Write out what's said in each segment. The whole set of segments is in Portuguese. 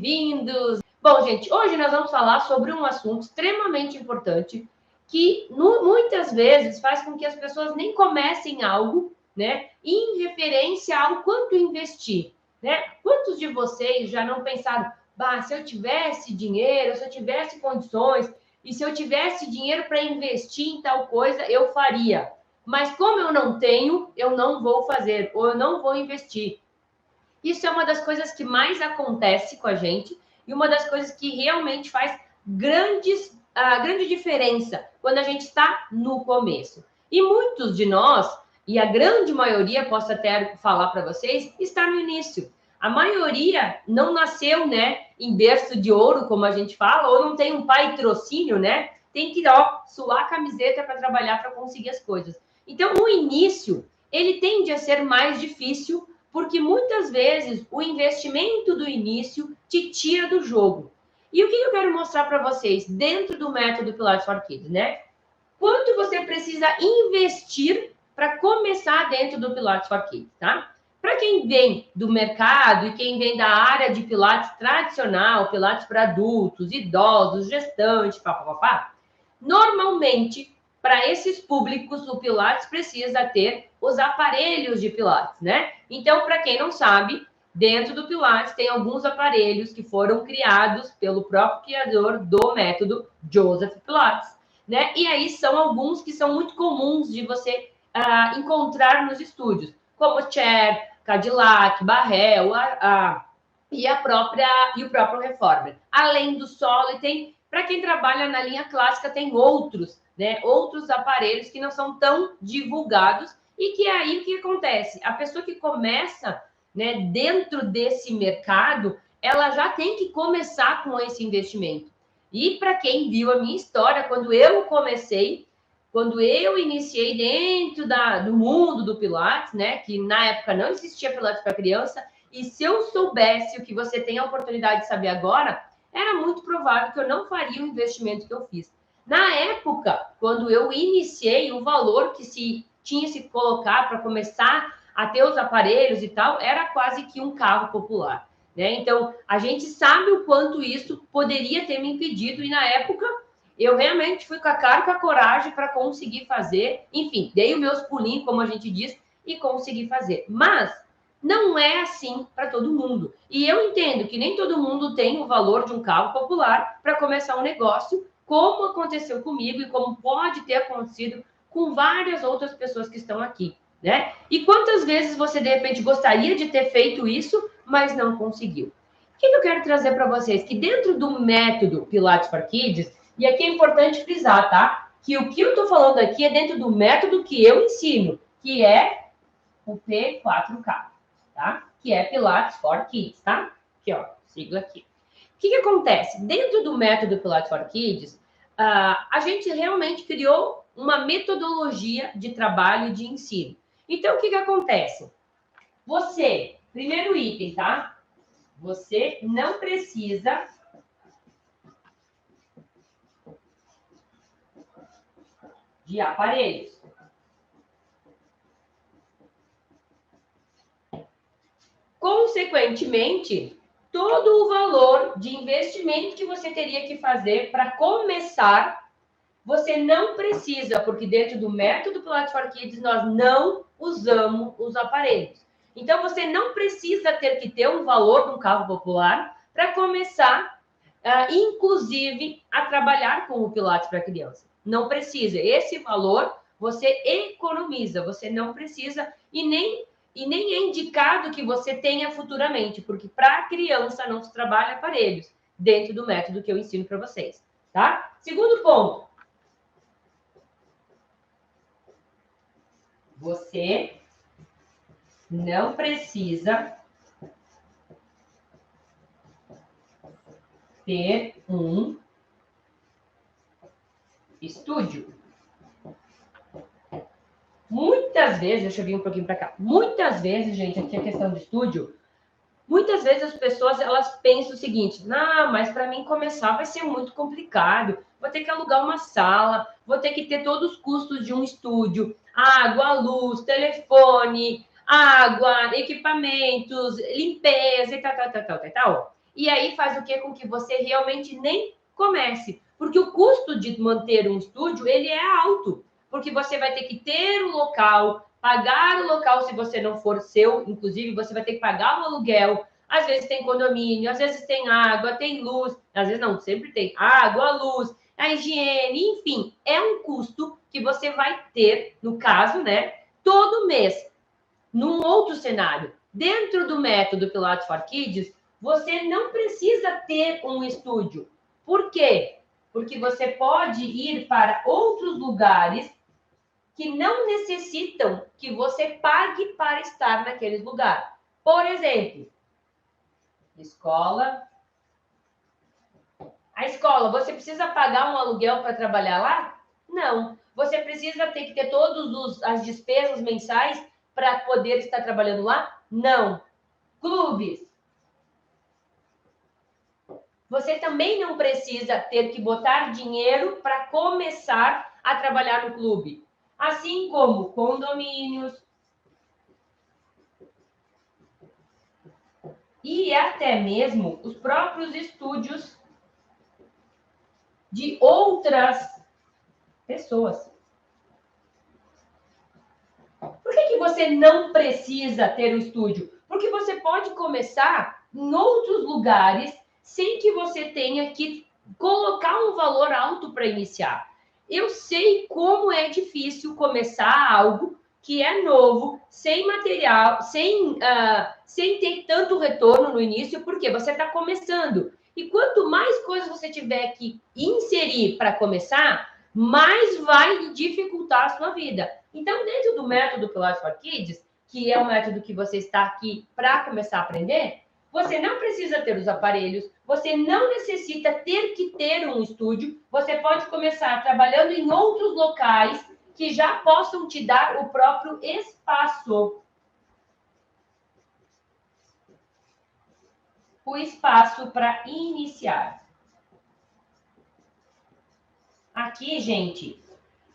bem-vindos. Bom, gente, hoje nós vamos falar sobre um assunto extremamente importante que muitas vezes faz com que as pessoas nem comecem algo, né, em referência ao quanto investir, né? Quantos de vocês já não pensaram, bah, se eu tivesse dinheiro, se eu tivesse condições, e se eu tivesse dinheiro para investir em tal coisa, eu faria. Mas como eu não tenho, eu não vou fazer, ou eu não vou investir. Isso é uma das coisas que mais acontece com a gente e uma das coisas que realmente faz grande diferença quando a gente está no começo. E muitos de nós, e a grande maioria, posso até falar para vocês, está no início. A maioria não nasceu, né, em berço de ouro, como a gente fala, ou não tem um patrocínio, né? Tem que, suar a camiseta para trabalhar para conseguir as coisas. Então, o início, ele tende a ser mais difícil, porque muitas vezes o investimento do início te tira do jogo. E o que eu quero mostrar para vocês dentro do método Pilates for Kids, né? Quanto você precisa investir para começar dentro do Pilates for Kids, tá? Para quem vem do mercado e quem vem da área de Pilates tradicional, Pilates para adultos, idosos, gestantes, papapá, normalmente, para esses públicos, o Pilates precisa ter os aparelhos de Pilates, né? Então, para quem não sabe, dentro do Pilates tem alguns aparelhos que foram criados pelo próprio criador do método, Joseph Pilates, né? E aí são alguns que são muito comuns de você encontrar nos estúdios, como Chair, Cadillac, Barrel, e o próprio Reformer. Além do solo, e tem, para quem trabalha na linha clássica, tem outros, né? Outros aparelhos que não são tão divulgados e que aí o que acontece? A pessoa que começa, né, dentro desse mercado, ela já tem que começar com esse investimento. E para quem viu a minha história, quando eu comecei, quando eu iniciei dentro do mundo do Pilates, né, que na época não existia Pilates para criança, e se eu soubesse o que você tem a oportunidade de saber agora, era muito provável que eu não faria o investimento que eu fiz. Na época, quando eu iniciei, o valor que se tinha se colocar para começar a ter os aparelhos e tal, era quase que um carro popular, né? Então, a gente sabe o quanto isso poderia ter me impedido, e na época eu realmente fui com a cara e com a coragem para conseguir fazer. Enfim, dei os meus pulinhos, como a gente diz, e consegui fazer. Mas não é assim para todo mundo. E eu entendo que nem todo mundo tem o valor de um carro popular para começar um negócio, como aconteceu comigo e como pode ter acontecido com várias outras pessoas que estão aqui, né? E quantas vezes você, de repente, gostaria de ter feito isso, mas não conseguiu? O que eu quero trazer para vocês? Que dentro do método Pilates for Kids, e aqui é importante frisar, tá? Que o que eu estou falando aqui é dentro do método que eu ensino, que é o P4K, tá? Que é Pilates for Kids, tá? Aqui, ó, sigla aqui. O que acontece? Dentro do método Pilates for Kids, a gente realmente criou uma metodologia de trabalho e de ensino. Então, o que acontece? Você, primeiro item, tá? Você não precisa de aparelhos. Consequentemente, todo o valor de investimento que você teria que fazer para começar, você não precisa, porque dentro do método Pilates for Kids nós não usamos os aparelhos. Então, você não precisa ter que ter um valor de um carro popular para começar, inclusive, a trabalhar com o Pilates para criança. Não precisa. Esse valor você economiza, você não precisa e nem é indicado que você tenha futuramente, porque para a criança não se trabalha aparelhos dentro do método que eu ensino para vocês, tá? Segundo ponto. Você não precisa ter um estúdio. Muitas vezes, deixa eu vir um pouquinho para cá. Muitas vezes, gente, aqui a questão do estúdio, muitas vezes as pessoas elas pensam o seguinte: não, mas para mim começar vai ser muito complicado. Vou ter que alugar uma sala, vou ter que ter todos os custos de um estúdio, água, luz, telefone, água, equipamentos, limpeza e tal. e aí faz o quê? Com que você realmente nem comece. Porque o custo de manter um estúdio, ele é alto. Porque você vai ter que ter o local, pagar o local se você não for seu, inclusive você vai ter que pagar o aluguel. Às vezes tem condomínio, às vezes tem água, tem luz, às vezes não, sempre tem água, luz, a higiene, enfim, é um custo que você vai ter, no caso, né, todo mês. Num outro cenário, dentro do método Pilates for Kids, você não precisa ter um estúdio. Por quê? Porque você pode ir para outros lugares que não necessitam que você pague para estar naquele lugar. Por exemplo, escola. A escola, você precisa pagar um aluguel para trabalhar lá? Não. Você precisa ter que ter todas as despesas mensais para poder estar trabalhando lá? Não. Clubes. Você também não precisa ter que botar dinheiro para começar a trabalhar no clube. Assim como condomínios e até mesmo os próprios estúdios de outras pessoas. Por que você não precisa ter um estúdio? Porque você pode começar em outros lugares sem que você tenha que colocar um valor alto para iniciar. Eu sei como é difícil começar algo que é novo, sem material, sem ter tanto retorno no início, porque você está começando. E quanto mais coisas você tiver que inserir para começar, mais vai dificultar a sua vida. Então, dentro do método Pilates for Kids, que é um método que você está aqui para começar a aprender, você não precisa ter os aparelhos, você não necessita ter que ter um estúdio, você pode começar trabalhando em outros locais que já possam te dar o próprio espaço. O espaço para iniciar. Aqui, gente,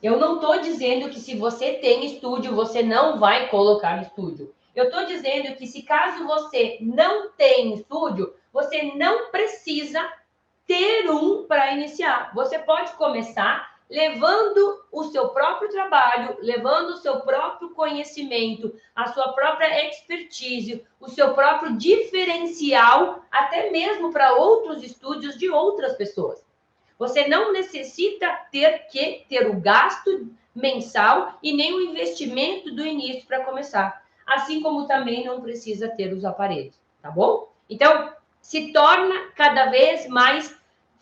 eu não estou dizendo que se você tem estúdio, você não vai colocar estúdio. Eu estou dizendo que se caso você não tem estúdio, você não precisa ter um para iniciar. Você pode começar levando o seu próprio trabalho, levando o seu próprio conhecimento, a sua própria expertise, o seu próprio diferencial, até mesmo para outros estúdios de outras pessoas. Você não necessita ter que ter o gasto mensal e nem o investimento do início para começar. Assim como também não precisa ter os aparelhos, tá bom? Então, se torna cada vez mais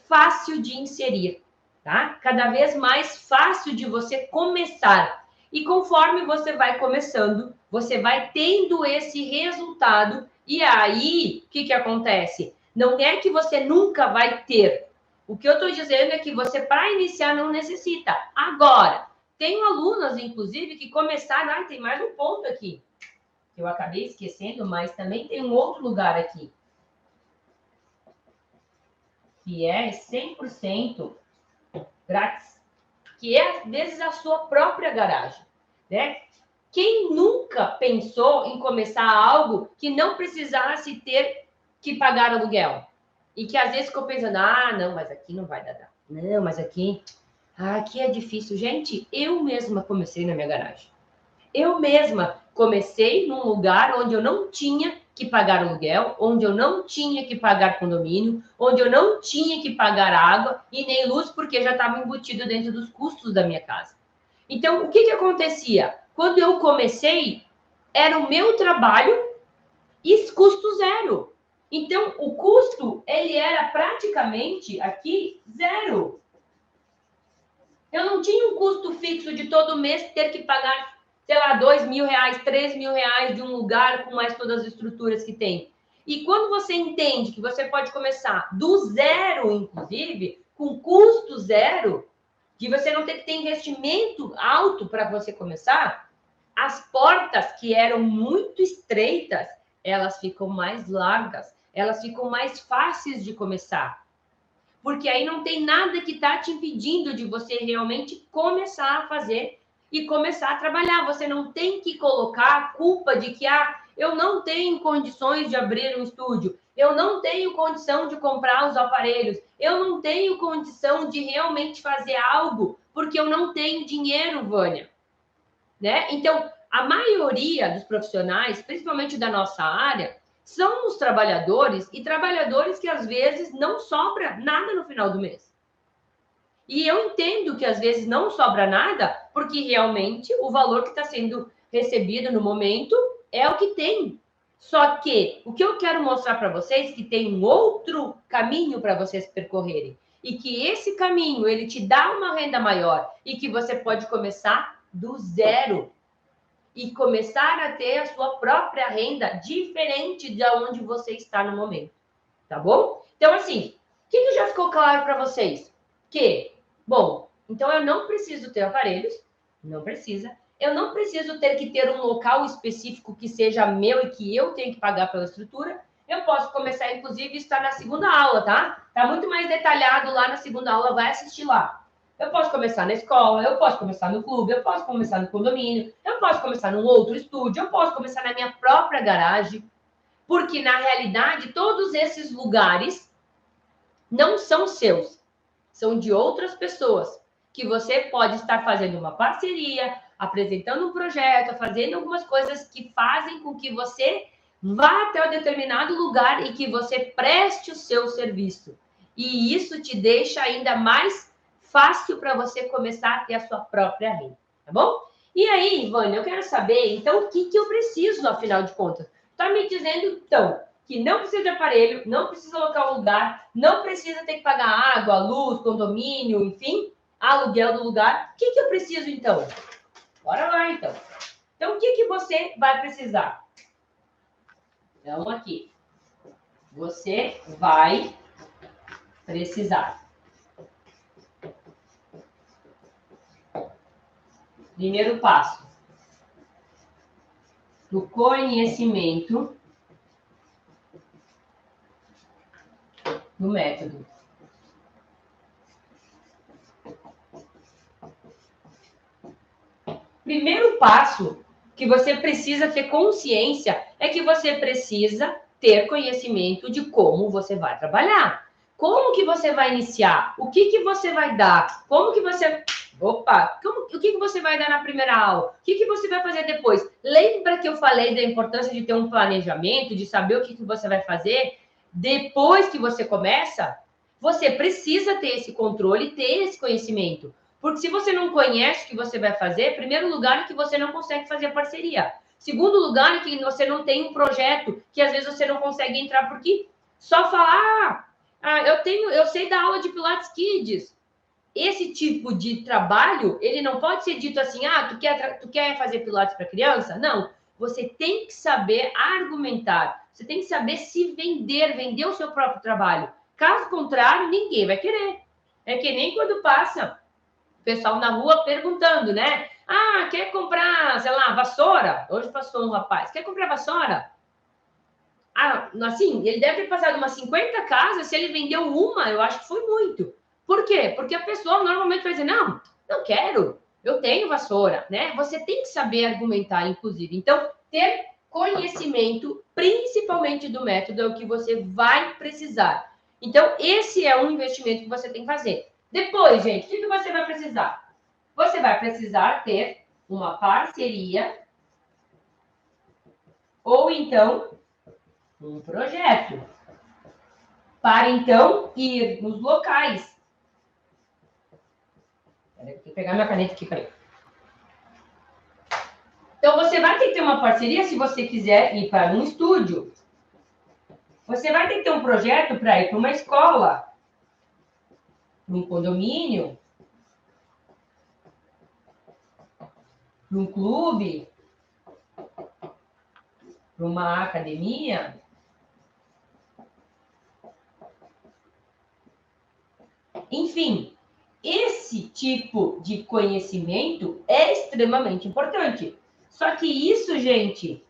fácil de inserir, tá? Cada vez mais fácil de você começar. E conforme você vai começando, você vai tendo esse resultado. E aí, o que acontece? Não é que você nunca vai ter. O que eu estou dizendo é que você, para iniciar, não necessita. Agora, tenho alunas, inclusive, que começaram... Ai, tem mais um ponto aqui, que eu acabei esquecendo, mas também tem um outro lugar aqui, que é 100% grátis, que é, às vezes, a sua própria garagem, né? Quem nunca pensou em começar algo que não precisasse ter que pagar aluguel? E que, às vezes, ficou pensando, não, mas aqui não vai dar. Não, mas aqui é difícil. Gente, eu mesma comecei na minha garagem. Eu mesma comecei num lugar onde eu não tinha que pagar aluguel, onde eu não tinha que pagar condomínio, onde eu não tinha que pagar água e nem luz, porque já estava embutido dentro dos custos da minha casa. Então, o que acontecia? Quando eu comecei, era o meu trabalho e custo zero. Então, o custo, ele era praticamente aqui zero. Eu não tinha um custo fixo de todo mês ter que pagar, sei lá, R$2.000, R$3.000 de um lugar com mais todas as estruturas que tem. E quando você entende que você pode começar do zero, inclusive, com custo zero, de você não ter que ter investimento alto para você começar, as portas que eram muito estreitas, elas ficam mais largas, elas ficam mais fáceis de começar. Porque aí não tem nada que está te impedindo de você realmente começar a fazer e começar a trabalhar. Você não tem que colocar a culpa de que eu não tenho condições de abrir um estúdio, eu não tenho condição de comprar os aparelhos, eu não tenho condição de realmente fazer algo, porque eu não tenho dinheiro, Vânia. Né? Então, a maioria dos profissionais, principalmente da nossa área, são os trabalhadores e trabalhadores que às vezes não sobra nada no final do mês. E eu entendo que às vezes não sobra nada, porque realmente o valor que está sendo recebido no momento é o que tem. Só que o que eu quero mostrar para vocês é que tem um outro caminho para vocês percorrerem. E que esse caminho, ele te dá uma renda maior e que você pode começar do zero e começar a ter a sua própria renda diferente de onde você está no momento. Tá bom? Então, assim, o que já ficou claro para vocês? Que, bom, então eu não preciso ter aparelhos, não precisa. Eu não preciso ter que ter um local específico que seja meu e que eu tenho que pagar pela estrutura. Eu posso começar, inclusive, está na segunda aula, tá? Tá muito mais detalhado lá na segunda aula, vai assistir lá. Eu posso começar na escola, eu posso começar no clube, eu posso começar no condomínio, eu posso começar num outro estúdio, eu posso começar na minha própria garagem, porque, na realidade, todos esses lugares não são seus, são de outras pessoas, que você pode estar fazendo uma parceria, apresentando um projeto, fazendo algumas coisas que fazem com que você vá até um determinado lugar e que você preste o seu serviço. E isso te deixa ainda mais fácil para você começar a ter a sua própria renda, tá bom? E aí, Vânia, eu quero saber, então, o que eu preciso, afinal de contas? Está me dizendo, então, que não precisa de aparelho, não precisa alocar um lugar, não precisa ter que pagar água, luz, condomínio, enfim, aluguel do lugar. O que eu preciso, então? Bora lá, então. Então, o que você vai precisar? Então, aqui. Você vai precisar. Primeiro passo. Do conhecimento do método. Primeiro passo que você precisa ter consciência é que você precisa ter conhecimento de como você vai trabalhar. Como que você vai iniciar? O que você vai dar? Como que você... Opa! O que você vai dar na primeira aula? O que você vai fazer depois? Lembra que eu falei da importância de ter um planejamento, de saber o que você vai fazer depois que você começa? Você precisa ter esse controle, ter esse conhecimento. Porque se você não conhece o que você vai fazer, primeiro lugar é que você não consegue fazer parceria. Segundo lugar é que você não tem um projeto, que às vezes você não consegue entrar, porque só falar, eu sei dar aula de Pilates Kids. Esse tipo de trabalho, ele não pode ser dito assim, tu quer fazer Pilates para criança? Não. Você tem que saber argumentar, você tem que saber se vender o seu próprio trabalho. Caso contrário, ninguém vai querer. É que nem quando passa pessoal na rua perguntando, né? Quer comprar, sei lá, vassoura? Hoje passou um rapaz, quer comprar vassoura? Assim, ele deve ter passado umas 50 casas, se ele vendeu uma, eu acho que foi muito. Por quê? Porque a pessoa normalmente vai dizer, não quero, eu tenho vassoura, né? Você tem que saber argumentar, inclusive. Então, ter conhecimento, principalmente do método, é o que você vai precisar. Então, esse é um investimento que você tem que fazer. Depois, gente, o que você vai precisar? Você vai precisar ter uma parceria ou então um projeto para então ir nos locais. Vou pegar minha caneta aqui, peraí. Então, você vai ter que ter uma parceria se você quiser ir para um estúdio. Você vai ter que ter um projeto para ir para uma escola, para um condomínio, para um clube, para uma academia. Enfim, esse tipo de conhecimento é extremamente importante. Só que isso, gente,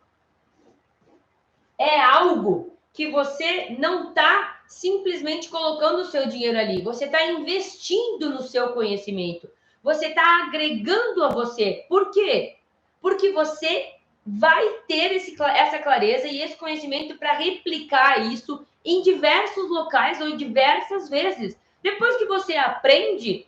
é algo que você não está simplesmente colocando o seu dinheiro ali. Você está investindo no seu conhecimento. Você está agregando a você. Por quê? Porque você vai ter essa clareza e esse conhecimento para replicar isso em diversos locais ou diversas vezes. Depois que você aprende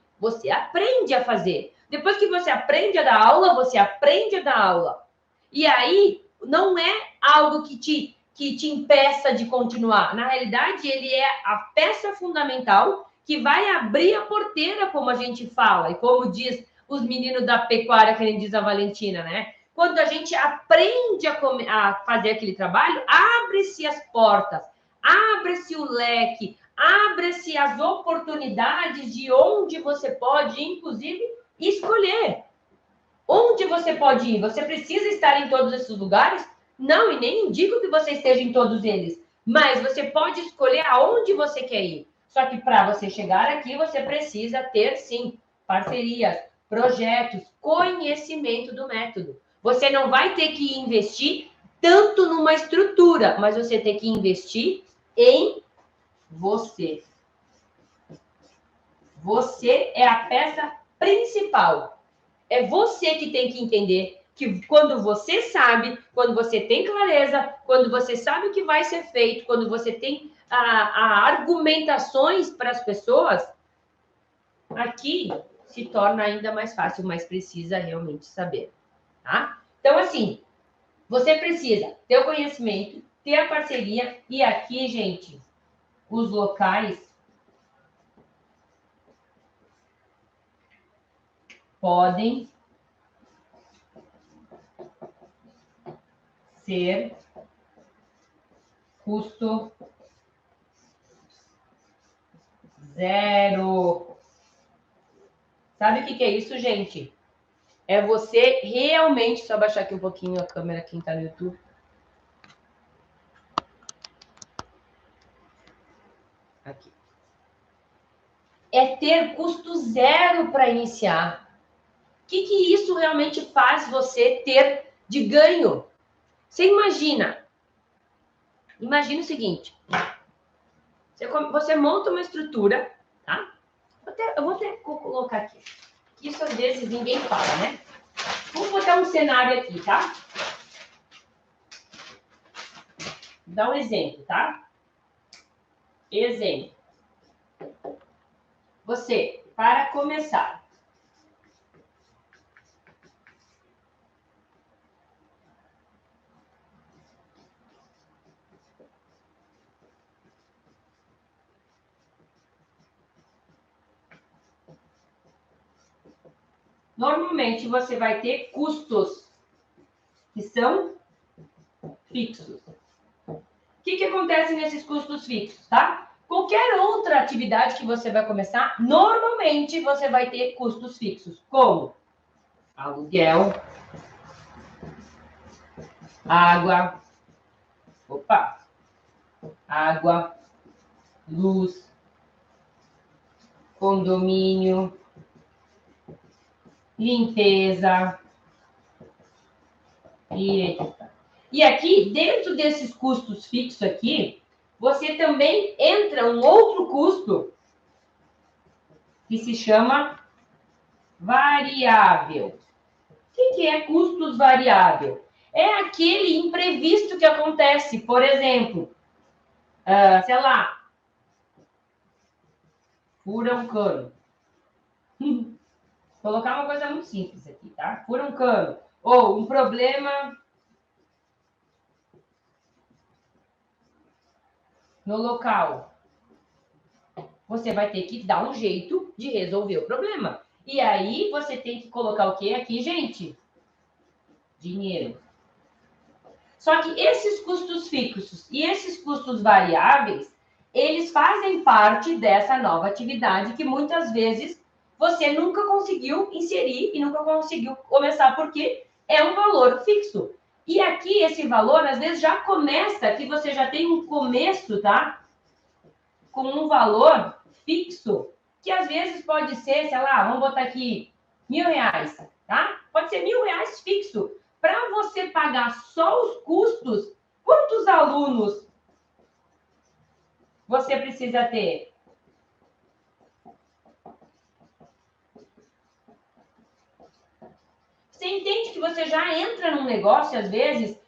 a fazer. Depois que você aprende a dar aula, você aprende a dar aula. E aí, não é algo que te impeça de continuar. Na realidade, ele é a peça fundamental que vai abrir a porteira, como a gente fala, e como diz os meninos da pecuária, que nem diz a Valentina, né? Quando a gente aprende a fazer aquele trabalho, abre-se as portas, abre-se o leque, abre-se as oportunidades de onde você pode, inclusive, escolher. Onde você pode ir? Você precisa estar em todos esses lugares? Não, e nem indico que você esteja em todos eles. Mas você pode escolher aonde você quer ir. Só que para você chegar aqui, você precisa ter, sim, parcerias, projetos, conhecimento do método. Você não vai ter que investir tanto numa estrutura, mas você tem que investir em você. Você é a peça principal. É você que tem que entender que quando você sabe, quando você tem clareza, quando você sabe o que vai ser feito, quando você tem argumentações para as pessoas, aqui se torna ainda mais fácil, mas precisa realmente saber, tá? Então, assim, você precisa ter o conhecimento, ter a parceria, e aqui, gente, os locais podem ser custo zero. Sabe o que é isso, gente? É você realmente... Só baixar aqui um pouquinho a câmera, quem tá no YouTube. Aqui. É ter custo zero para iniciar. O que isso realmente faz você ter de ganho? Você imagina o seguinte. Você monta uma estrutura, tá? Eu vou até colocar aqui. Isso às vezes ninguém fala, né? Vamos botar um cenário aqui, tá? Vou dar um exemplo, tá? Exemplo. Você, para começar, normalmente você vai ter custos que são fixos. O que acontece nesses custos fixos, tá? Qualquer outra atividade que você vai começar, normalmente você vai ter custos fixos, como aluguel, água, luz, condomínio, limpeza e aqui, dentro desses custos fixos aqui, você também entra um outro custo que se chama variável. O que é custos variável? É aquele imprevisto que acontece, por exemplo, sei lá, fura um cano. Vou colocar uma coisa muito simples aqui, tá? Fura um cano. Ou um problema no local. Você vai ter que dar um jeito de resolver o problema. E aí, você tem que colocar o quê aqui, gente? Dinheiro. Só que esses custos fixos e esses custos variáveis, eles fazem parte dessa nova atividade que muitas vezes você nunca conseguiu inserir e nunca conseguiu começar, porque é um valor fixo. E aqui, esse valor, às vezes, já começa, que você já tem um começo, tá? Com um valor fixo, que às vezes pode ser, sei lá, vamos botar aqui R$1.000, tá? Pode ser R$1.000 fixo. Para você pagar só os custos, quantos alunos você precisa ter? Você entende que você já entra num negócio, às vezes,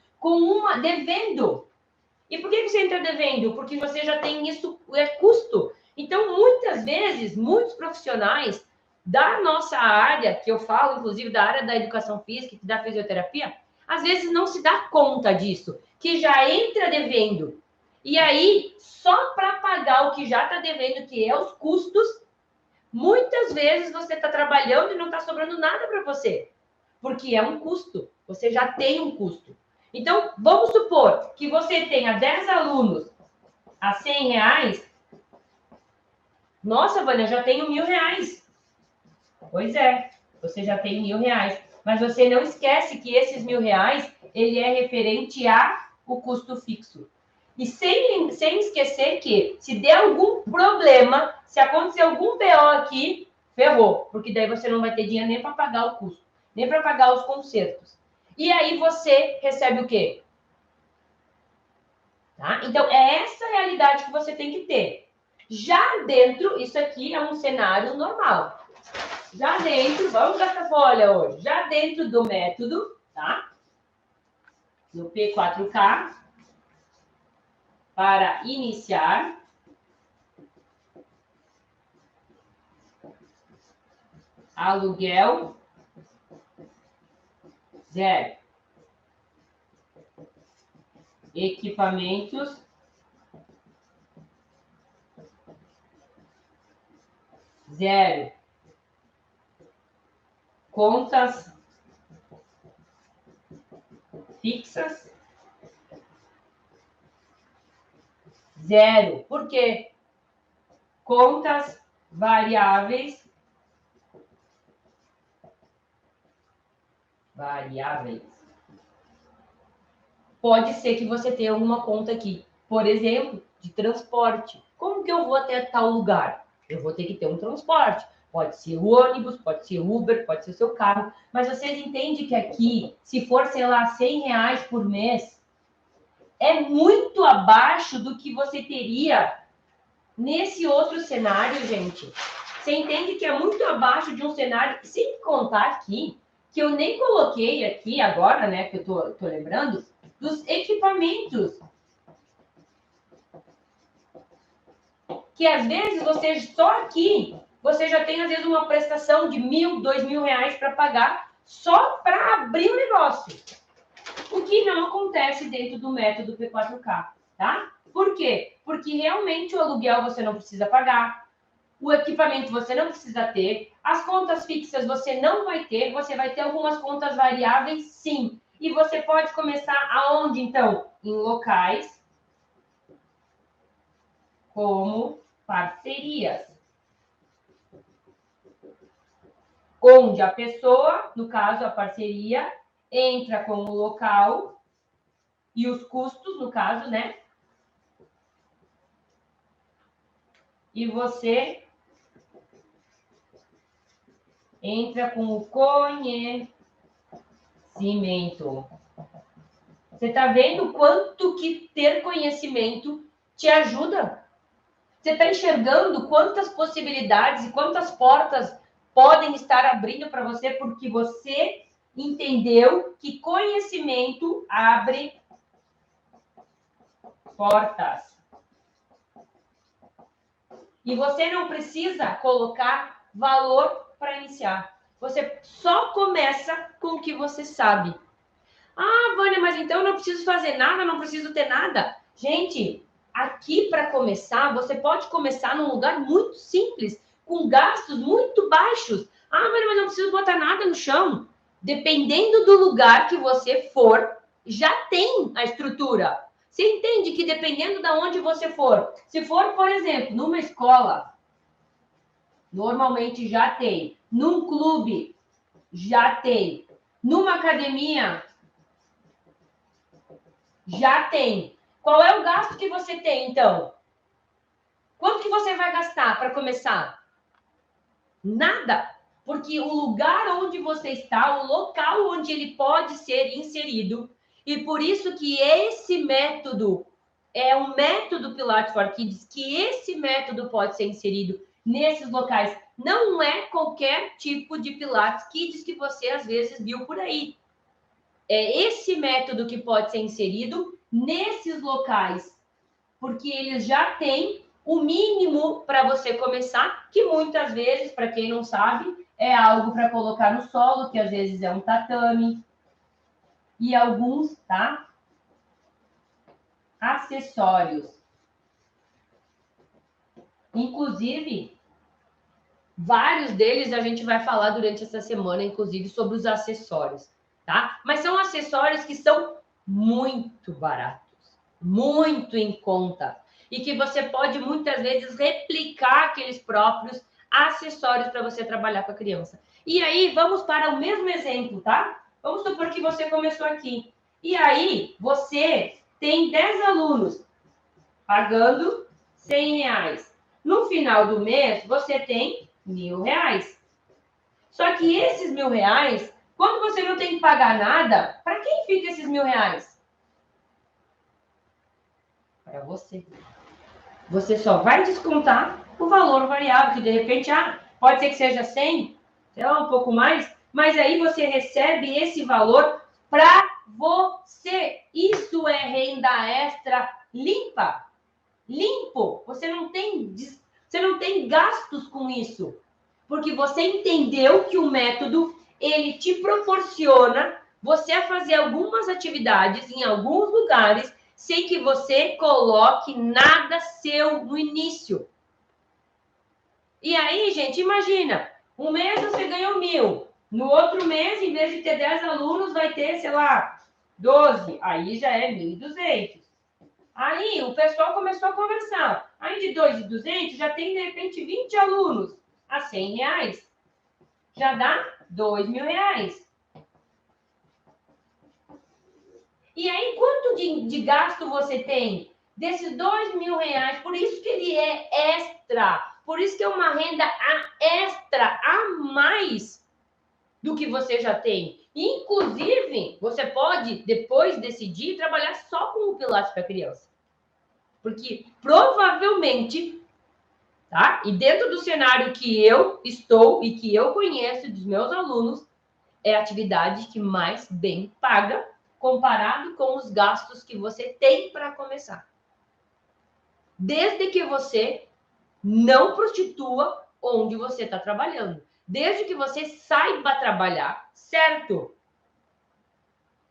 devendo. E por que você entra devendo? Porque você já tem isso, é custo. Então, muitas vezes, muitos profissionais da nossa área, que eu falo, inclusive, da área da educação física e da fisioterapia, às vezes não se dá conta disso, que já entra devendo. E aí, só para pagar o que já está devendo, que é os custos, muitas vezes você está trabalhando e não está sobrando nada para você, porque é um custo, você já tem um custo. Então, vamos supor que você tenha 10 alunos a R$100. Nossa, Vânia, já tenho R$1.000. Pois é, você já tem R$1.000. Mas você não esquece que esses R$1.000, ele é referente ao custo fixo. E sem esquecer que, se der algum problema, se acontecer algum BO aqui, ferrou. Porque daí você não vai ter dinheiro nem para pagar o custo, nem para pagar os consertos. E aí você recebe o quê? Tá? Então, é essa realidade que você tem que ter. Já dentro, isso aqui é um cenário normal. Já dentro, vamos gastar folha hoje. Já dentro do método, tá? No P4K, para iniciar, aluguel 0. Equipamentos 0. Contas fixas 0. Por quê? Contas variáveis. Pode ser que você tenha alguma conta aqui, por exemplo, de transporte. Como que eu vou até tal lugar? Eu vou ter que ter um transporte. Pode ser o ônibus, pode ser o Uber, pode ser o seu carro. Mas vocês entendem que aqui, se for, sei lá, R$100 por mês, é muito abaixo do que você teria nesse outro cenário, gente. Você entende que é muito abaixo de um cenário, sem contar aqui, que eu nem coloquei aqui agora, né, que eu tô lembrando, dos equipamentos. Que às vezes você só aqui, você já tem às vezes uma prestação de R$1.000, R$2.000 para pagar só para abrir o negócio. O que não acontece dentro do método P4K, tá? Por quê? Porque realmente o aluguel você não precisa pagar, o equipamento você não precisa ter, as contas fixas você não vai ter, você vai ter algumas contas variáveis, sim. E você pode começar aonde, então? Em locais como parcerias. Onde a pessoa, no caso a parceria, entra com o local e os custos, no caso, né? E você entra com o conhecimento. Você está vendo quanto que ter conhecimento te ajuda? Você está enxergando quantas possibilidades e quantas portas podem estar abrindo para você porque você entendeu que conhecimento abre portas. E você não precisa colocar valor para iniciar. Você só começa com o que você sabe. Ah, Vânia, mas então eu não preciso fazer nada, não preciso ter nada. Gente, aqui para começar, você pode começar num lugar muito simples, com gastos muito baixos. Ah, Vânia, mas não preciso botar nada no chão. Dependendo do lugar que você for, já tem a estrutura. Você entende que dependendo de onde você for, se for, por exemplo, numa escola, normalmente já tem. Num clube, já tem. Numa academia, já tem. Qual é o gasto que você tem, então? Quanto que você vai gastar para começar? Nada. Porque o lugar onde você está, o local onde ele pode ser inserido, e por isso que esse método é um método Pilates for Kids, que esse método pode ser inserido nesses locais. Não é qualquer tipo de Pilates Kids que você, às vezes, viu por aí. É esse método que pode ser inserido nesses locais, porque eles já têm o mínimo para você começar, que muitas vezes, para quem não sabe, é algo para colocar no solo, que às vezes é um tatame, e alguns, tá? Acessórios. Inclusive, vários deles a gente vai falar durante essa semana, inclusive, sobre os acessórios, tá? Mas são acessórios que são muito baratos, muito em conta, e que você pode, muitas vezes, replicar aqueles próprios acessórios para você trabalhar com a criança. E aí, vamos para o mesmo exemplo, tá? Vamos supor que você começou aqui. E aí, você tem 10 alunos pagando R$100. No final do mês, você tem R$1.000. Só que esses R$1.000, quando você não tem que pagar nada, para quem fica esses R$1.000? Para você. Você só vai descontar o valor variável, que de repente, pode ser que seja 100, sei lá, um pouco mais, mas aí você recebe esse valor para você. Isso é renda extra limpa. Limpo. Você não tem gastos com isso. Porque você entendeu que o método, ele te proporciona você a fazer algumas atividades em alguns lugares sem que você coloque nada seu no início. E aí, gente, imagina, um mês você ganhou 1.000, no outro mês, em vez de ter 10 alunos, vai ter, sei lá, 12, aí já é 1.200. Aí o pessoal começou a conversar. Aí de 2.200 já tem, de repente, 20 alunos a R$100. Já dá R$2.000. E aí, quanto de gasto você tem desses R$2.000? Por isso que ele é extra. Por isso que é uma renda extra, a mais do que você já tem. Inclusive, você pode, depois, decidir trabalhar só com o Pilates para criança. Porque, provavelmente, tá? E dentro do cenário que eu estou e que eu conheço dos meus alunos, é a atividade que mais bem paga comparado com os gastos que você tem para começar. Desde que você não prostitua onde você está trabalhando. Desde que você saiba trabalhar, certo?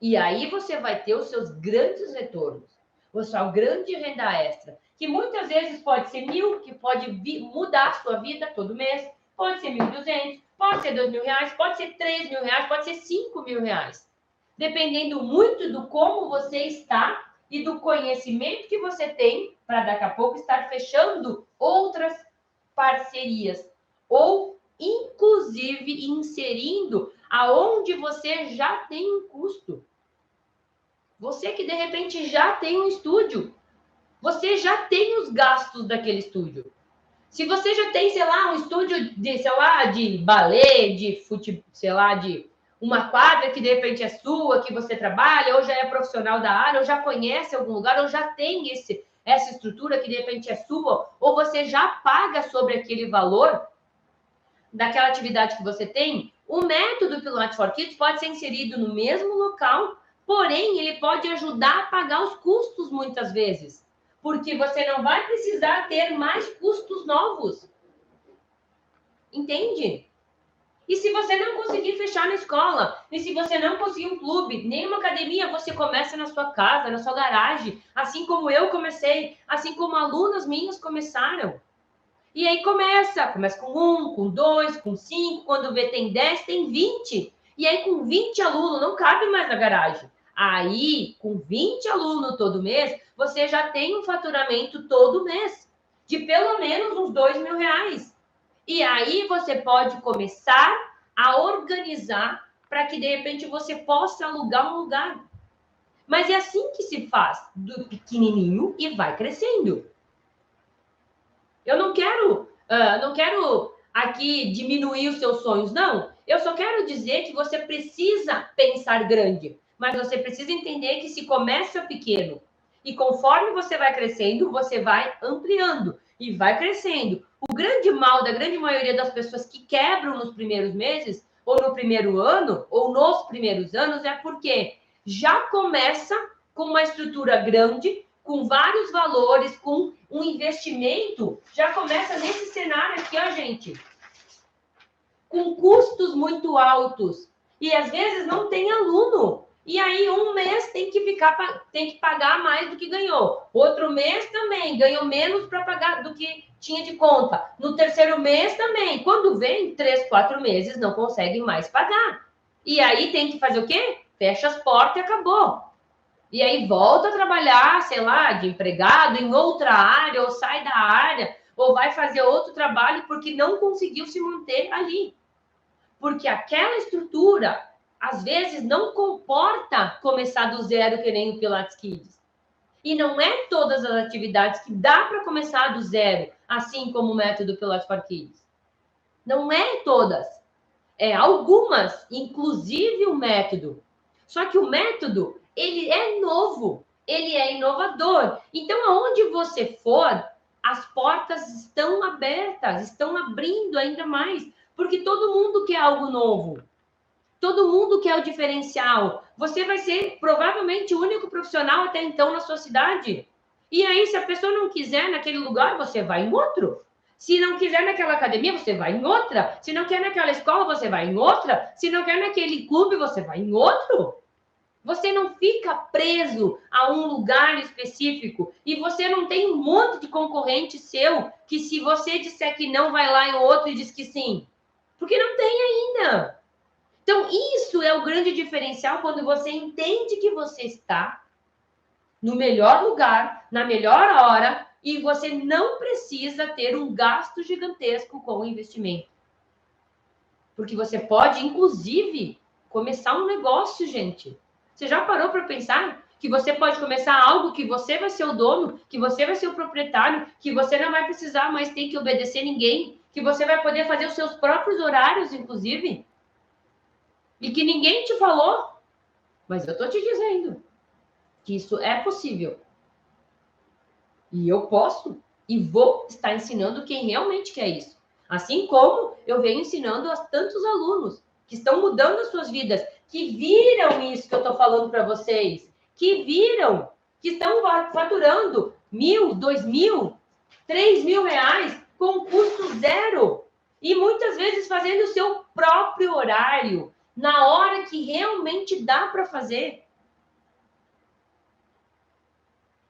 E aí você vai ter os seus grandes retornos. A sua grande renda extra. Que muitas vezes pode ser 1.000, que pode mudar a sua vida todo mês. Pode ser 1.200, pode ser R$2.000, pode ser R$3.000, pode ser R$5.000. Dependendo muito do como você está e do conhecimento que você tem para daqui a pouco estar fechando outras parcerias. Ou, inclusive, inserindo aonde você já tem um custo. Você que, de repente, já tem um estúdio. Você já tem os gastos daquele estúdio. Se você já tem, sei lá, um estúdio de, sei lá, de balé, de futebol, sei lá, de uma quadra que de repente é sua, que você trabalha, ou já é profissional da área, ou já conhece algum lugar, ou já tem essa estrutura que de repente é sua, ou você já paga sobre aquele valor daquela atividade que você tem, o método Pilates for Kids pode ser inserido no mesmo local, porém ele pode ajudar a pagar os custos muitas vezes. Porque você não vai precisar ter mais custos novos. Entende? E se você não conseguir fechar na escola, e se você não conseguir um clube, nem uma academia, você começa na sua casa, na sua garagem, assim como eu comecei, assim como alunas minhas começaram. E aí começa com 1, com 2, com 5, quando vê tem 10, tem 20. E aí com 20 alunos, não cabe mais na garagem. Aí, com 20 alunos todo mês, você já tem um faturamento todo mês de pelo menos uns R$2.000. E aí você pode começar a organizar para que, de repente, você possa alugar um lugar. Mas é assim que se faz, do pequenininho e vai crescendo. Eu não quero aqui diminuir os seus sonhos, não. Eu só quero dizer que você precisa pensar grande. Mas você precisa entender que se começa pequeno e conforme você vai crescendo, você vai ampliando e vai crescendo. O grande mal da grande maioria das pessoas que quebram nos primeiros meses, ou no primeiro ano, ou nos primeiros anos, é porque já começa com uma estrutura grande, com vários valores, com um investimento, já começa nesse cenário aqui, ó, gente, com custos muito altos. E às vezes não tem aluno. E aí, um mês tem que pagar mais do que ganhou. Outro mês também ganhou menos para pagar do que tinha de conta. No terceiro mês também. Quando vem, 3, 4 meses, não consegue mais pagar. E aí tem que fazer o quê? Fecha as portas e acabou. E aí volta a trabalhar, sei lá, de empregado em outra área, ou sai da área, ou vai fazer outro trabalho porque não conseguiu se manter ali. Porque aquela estrutura, às vezes, não comporta começar do zero, que nem o Pilates Kids. E não é todas as atividades que dá para começar do zero, assim como o método Pilates for Kids. Não é todas. É algumas, inclusive o método. Só que o método, ele é novo, ele é inovador. Então, aonde você for, as portas estão abertas, estão abrindo ainda mais, porque todo mundo quer algo novo. Todo mundo quer o diferencial. Você vai ser provavelmente o único profissional até então na sua cidade. E aí, se a pessoa não quiser naquele lugar, você vai em outro. Se não quiser naquela academia, você vai em outra. Se não quer naquela escola, você vai em outra. Se não quer naquele clube, você vai em outro. Você não fica preso a um lugar específico. E você não tem um monte de concorrente seu que, se você disser que não, vai lá em outro e diz que sim. Porque não tem ainda. Então, isso é o grande diferencial quando você entende que você está no melhor lugar, na melhor hora, e você não precisa ter um gasto gigantesco com o investimento. Porque você pode, inclusive, começar um negócio, gente. Você já parou para pensar que você pode começar algo que você vai ser o dono, que você vai ser o proprietário, que você não vai precisar mais ter que obedecer ninguém, que você vai poder fazer os seus próprios horários, inclusive? E que ninguém te falou, mas eu tô te dizendo que isso é possível. E eu posso e vou estar ensinando quem realmente quer isso. Assim como eu venho ensinando a tantos alunos que estão mudando as suas vidas, que viram isso que eu tô falando para vocês, que viram, que estão faturando 1.000, 2.000, 3.000 reais com custo zero. E muitas vezes fazendo o seu próprio horário, na hora que realmente dá para fazer.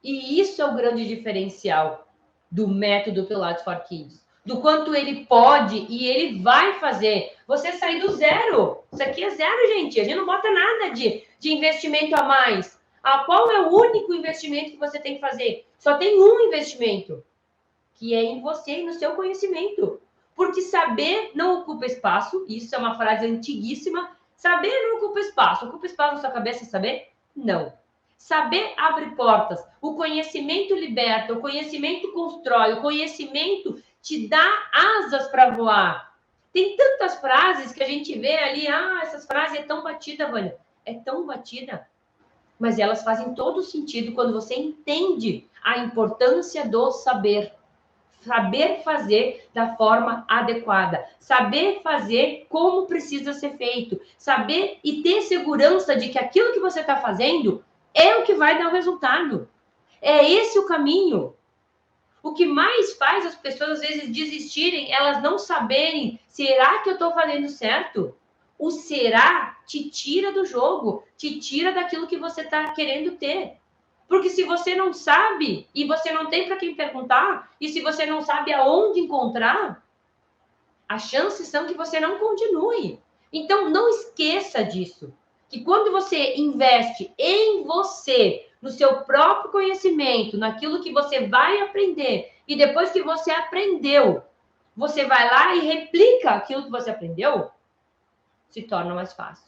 E isso é o grande diferencial do método Pilates for Kids. Do quanto ele pode e ele vai fazer. Você sair do zero. Isso aqui é zero, gente. A gente não bota nada de investimento a mais. Qual é o único investimento que você tem que fazer? Só tem um investimento, que é em você e no seu conhecimento. Porque saber não ocupa espaço. Isso é uma frase antiguíssima. Saber não ocupa espaço. Ocupa espaço na sua cabeça saber? Não. Saber abre portas. O conhecimento liberta. O conhecimento constrói. O conhecimento te dá asas para voar. Tem tantas frases que a gente vê ali. Essas frases é tão batida, Vânia. É tão batida. Mas elas fazem todo sentido quando você entende a importância do saber. Saber fazer da forma adequada, saber fazer como precisa ser feito, saber e ter segurança de que aquilo que você está fazendo é o que vai dar o resultado. É esse o caminho. O que mais faz as pessoas às vezes desistirem, elas não saberem, será que eu estou fazendo certo? O será te tira do jogo, te tira daquilo que você está querendo ter. Porque se você não sabe e você não tem para quem perguntar, e se você não sabe aonde encontrar, as chances são que você não continue. Então, não esqueça disso. Que quando você investe em você, no seu próprio conhecimento, naquilo que você vai aprender, e depois que você aprendeu, você vai lá e replica aquilo que você aprendeu, se torna mais fácil.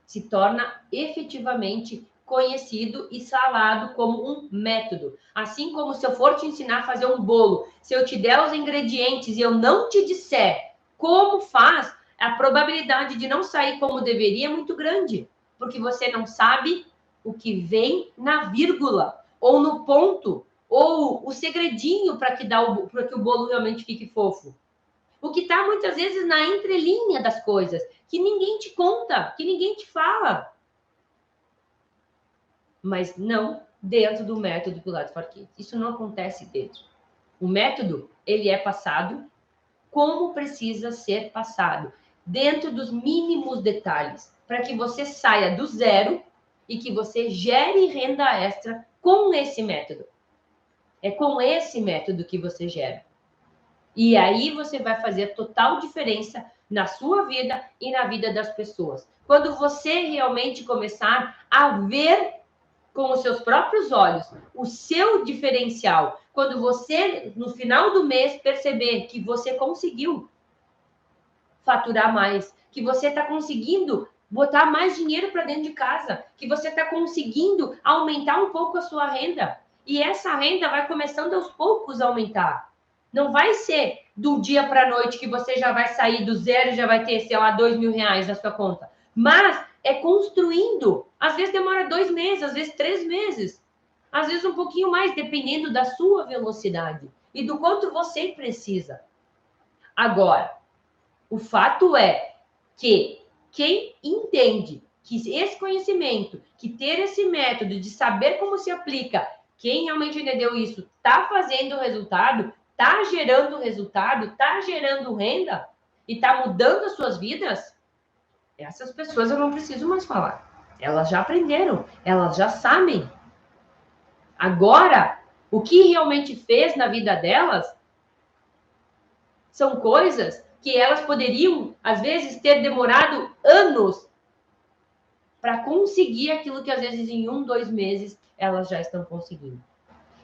Se torna efetivamente conhecido e falado como um método. Assim como se eu for te ensinar a fazer um bolo, se eu te der os ingredientes e eu não te disser como faz, a probabilidade de não sair como deveria é muito grande, porque você não sabe o que vem na vírgula, ou no ponto, ou o segredinho para que o bolo realmente fique fofo. O que está muitas vezes na entrelinha das coisas, que ninguém te conta, que ninguém te fala. Mas não dentro do método Pilates for Kids. Isso não acontece dentro. O método, ele é passado como precisa ser passado, dentro dos mínimos detalhes, para que você saia do zero e que você gere renda extra com esse método. É com esse método que você gera. E aí você vai fazer total diferença na sua vida e na vida das pessoas. Quando você realmente começar a ver com os seus próprios olhos o seu diferencial, quando você, no final do mês, perceber que você conseguiu faturar mais, que você está conseguindo botar mais dinheiro para dentro de casa, que você está conseguindo aumentar um pouco a sua renda. E essa renda vai começando aos poucos a aumentar. Não vai ser do dia para a noite que você já vai sair do zero e já vai ter, sei lá, R$2.000 na sua conta. Mas é construindo. Às vezes demora 2 meses, às vezes 3 meses. Às vezes um pouquinho mais, dependendo da sua velocidade e do quanto você precisa. Agora, o fato é que quem entende que esse conhecimento, que ter esse método de saber como se aplica, quem realmente entendeu isso, está fazendo resultado, está gerando resultado, está gerando renda e está mudando as suas vidas, essas pessoas eu não preciso mais falar. Elas já aprenderam, elas já sabem. Agora, o que realmente fez na vida delas são coisas que elas poderiam, às vezes, ter demorado anos para conseguir aquilo que, às vezes, em 1, 2 meses, elas já estão conseguindo.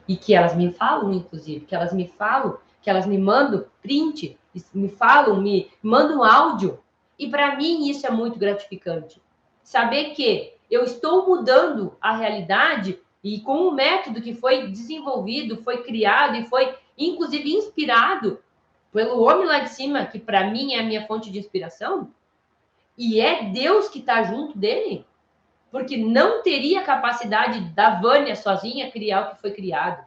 E que elas me falam, inclusive, que elas me mandam print, me falam, me mandam áudio. E, para mim, isso é muito gratificante. Saber que eu estou mudando a realidade e com um método que foi desenvolvido, foi criado e foi, inclusive, inspirado pelo homem lá de cima, que para mim é a minha fonte de inspiração, e é Deus que está junto dele, porque não teria capacidade da Vânia sozinha criar o que foi criado,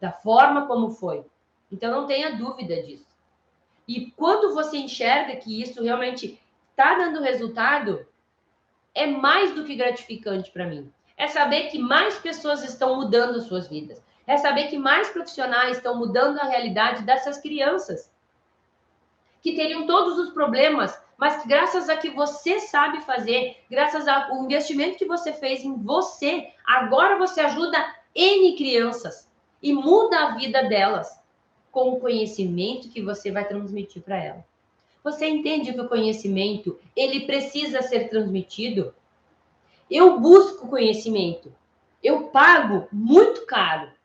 da forma como foi. Então não tenha dúvida disso. E quando você enxerga que isso realmente está dando resultado, é mais do que gratificante para mim. É saber que mais pessoas estão mudando as suas vidas. É saber que mais profissionais estão mudando a realidade dessas crianças que teriam todos os problemas, mas que graças a que você sabe fazer, graças ao investimento que você fez em você, agora você ajuda N crianças e muda a vida delas com o conhecimento que você vai transmitir para elas. Você entende que o conhecimento, ele precisa ser transmitido? Eu busco conhecimento. Eu pago muito caro.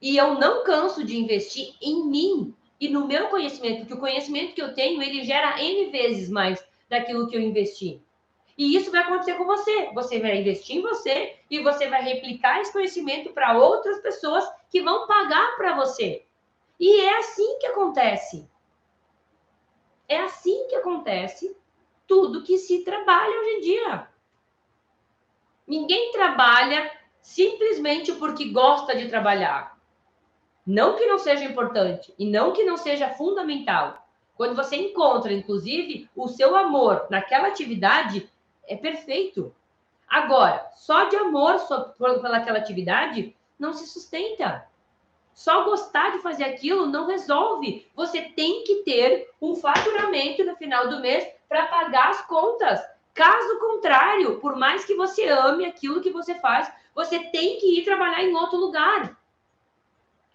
E eu não canso de investir em mim e no meu conhecimento, porque o conhecimento que eu tenho, ele gera N vezes mais daquilo que eu investi. E isso vai acontecer com você. Você vai investir em você e você vai replicar esse conhecimento para outras pessoas que vão pagar para você. E é assim que acontece. É assim que acontece tudo que se trabalha hoje em dia. Ninguém trabalha simplesmente porque gosta de trabalhar. Não que não seja importante e não que não seja fundamental. Quando você encontra, inclusive, o seu amor naquela atividade, é perfeito. Agora, só de amor pelaquela atividade não se sustenta. Só gostar de fazer aquilo não resolve. Você tem que ter um faturamento no final do mês para pagar as contas. Caso contrário, por mais que você ame aquilo que você faz, você tem que ir trabalhar em outro lugar.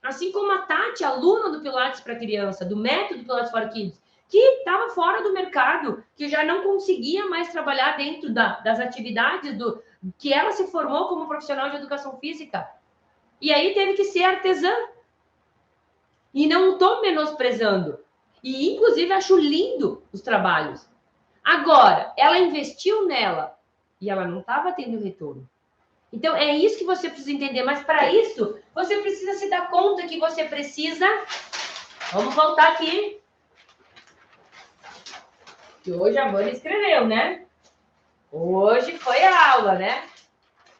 Assim como a Tati, aluna do Pilates para criança, do método Pilates for Kids, que estava fora do mercado, que já não conseguia mais trabalhar dentro das atividades que ela se formou como profissional de educação física. E aí teve que ser artesã. E não estou menosprezando. E, inclusive, acho lindo os trabalhos. Agora, ela investiu nela e ela não estava tendo retorno. Então, é isso que você precisa entender. Mas, para isso, você precisa se dar conta que você precisa... Vamos voltar aqui. Que hoje a Vânia escreveu, né? Hoje foi a aula, né?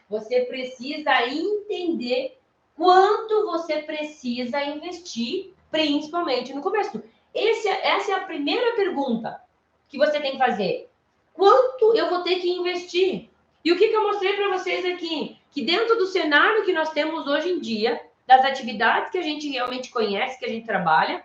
Você precisa entender quanto você precisa investir, principalmente no começo. Essa é a primeira pergunta que você tem que fazer. Quanto eu vou ter que investir? E o que eu mostrei para vocês aqui? Que dentro do cenário que nós temos hoje em dia, das atividades que a gente realmente conhece, que a gente trabalha,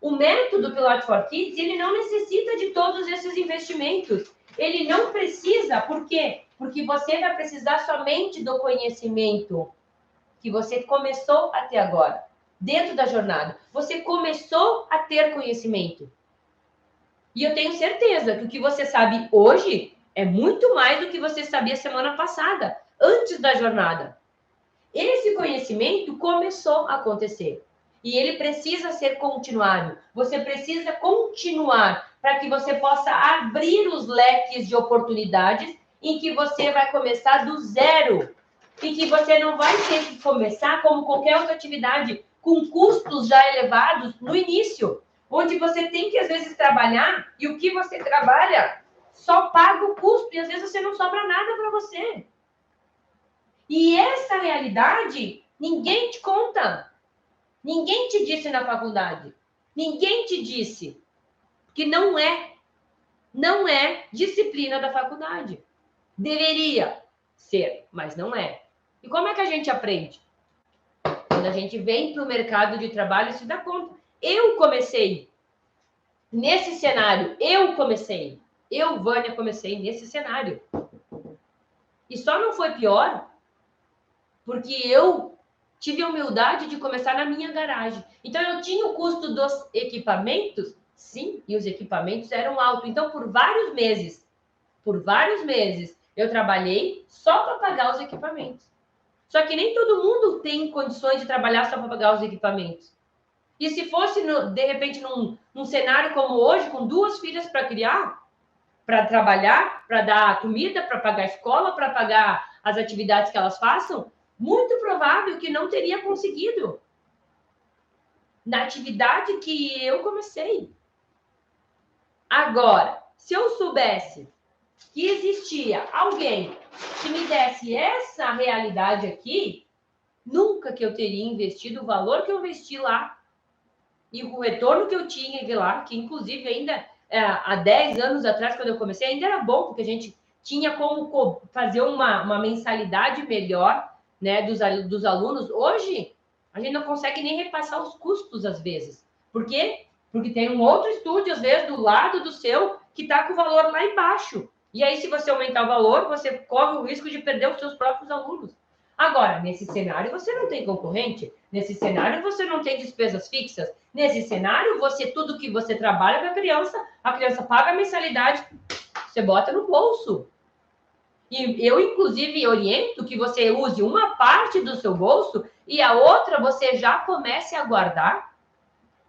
o método Pilates for Kids, ele não necessita de todos esses investimentos. Ele não precisa, por quê? Porque você vai precisar somente do conhecimento que você começou a ter agora, dentro da jornada. Você começou a ter conhecimento. E eu tenho certeza que o que você sabe hoje é muito mais do que você sabia semana passada, antes da jornada. Esse conhecimento começou a acontecer. E ele precisa ser continuado. Você precisa continuar para que você possa abrir os leques de oportunidades em que você vai começar do zero. E que você não vai ter que começar como qualquer outra atividade, com custos já elevados no início. Onde você tem que, às vezes, trabalhar e o que você trabalha só paga o custo e, às vezes, você não sobra nada para você. E essa realidade, ninguém te conta. Ninguém te disse na faculdade. Ninguém te disse que não é disciplina da faculdade. Deveria ser, mas não é. E como é que a gente aprende? Quando a gente vem para o mercado de trabalho e se dá conta. Eu comecei nesse cenário. Eu, Vânia, comecei nesse cenário. E só não foi pior porque eu tive a humildade de começar na minha garagem. Então, eu tinha o custo dos equipamentos, sim, e os equipamentos eram altos. Então, por vários meses, eu trabalhei só para pagar os equipamentos. Só que nem todo mundo tem condições de trabalhar só para pagar os equipamentos. E se fosse, de repente, num cenário como hoje, com 2 filhas para criar, para trabalhar, para dar comida, para pagar a escola, para pagar as atividades que elas façam, muito provável que não teria conseguido na atividade que eu comecei. Agora, se eu soubesse que existia alguém que me desse essa realidade aqui, nunca que eu teria investido o valor que eu investi lá e o retorno que eu tinha de lá, que inclusive ainda há 10 anos atrás, quando eu comecei, ainda era bom, porque a gente tinha como fazer uma mensalidade melhor, né, dos alunos. Hoje, a gente não consegue nem repassar os custos, às vezes. Por quê? Porque tem um outro estúdio, às vezes, do lado do seu, que está com o valor lá embaixo. E aí, se você aumentar o valor, você corre o risco de perder os seus próprios alunos. Agora, nesse cenário, você não tem concorrente. Nesse cenário, você não tem despesas fixas. Nesse cenário, tudo que você trabalha com a criança paga a mensalidade, você bota no bolso. E eu, inclusive, oriento que você use uma parte do seu bolso e a outra você já comece a guardar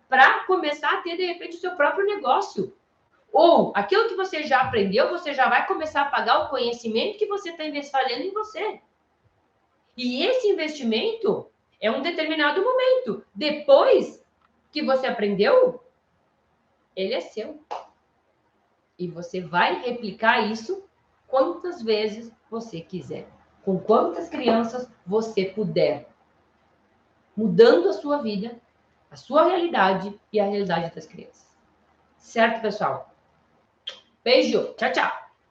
para começar a ter, de repente, o seu próprio negócio. Ou aquilo que você já aprendeu, você já vai começar a pagar o conhecimento que você está fazendo em você. E esse investimento é um determinado momento. Depois que você aprendeu, ele é seu. E você vai replicar isso quantas vezes você quiser, com quantas crianças você puder, mudando a sua vida, a sua realidade e a realidade das crianças. Certo, pessoal? Beijo. Tchau, tchau.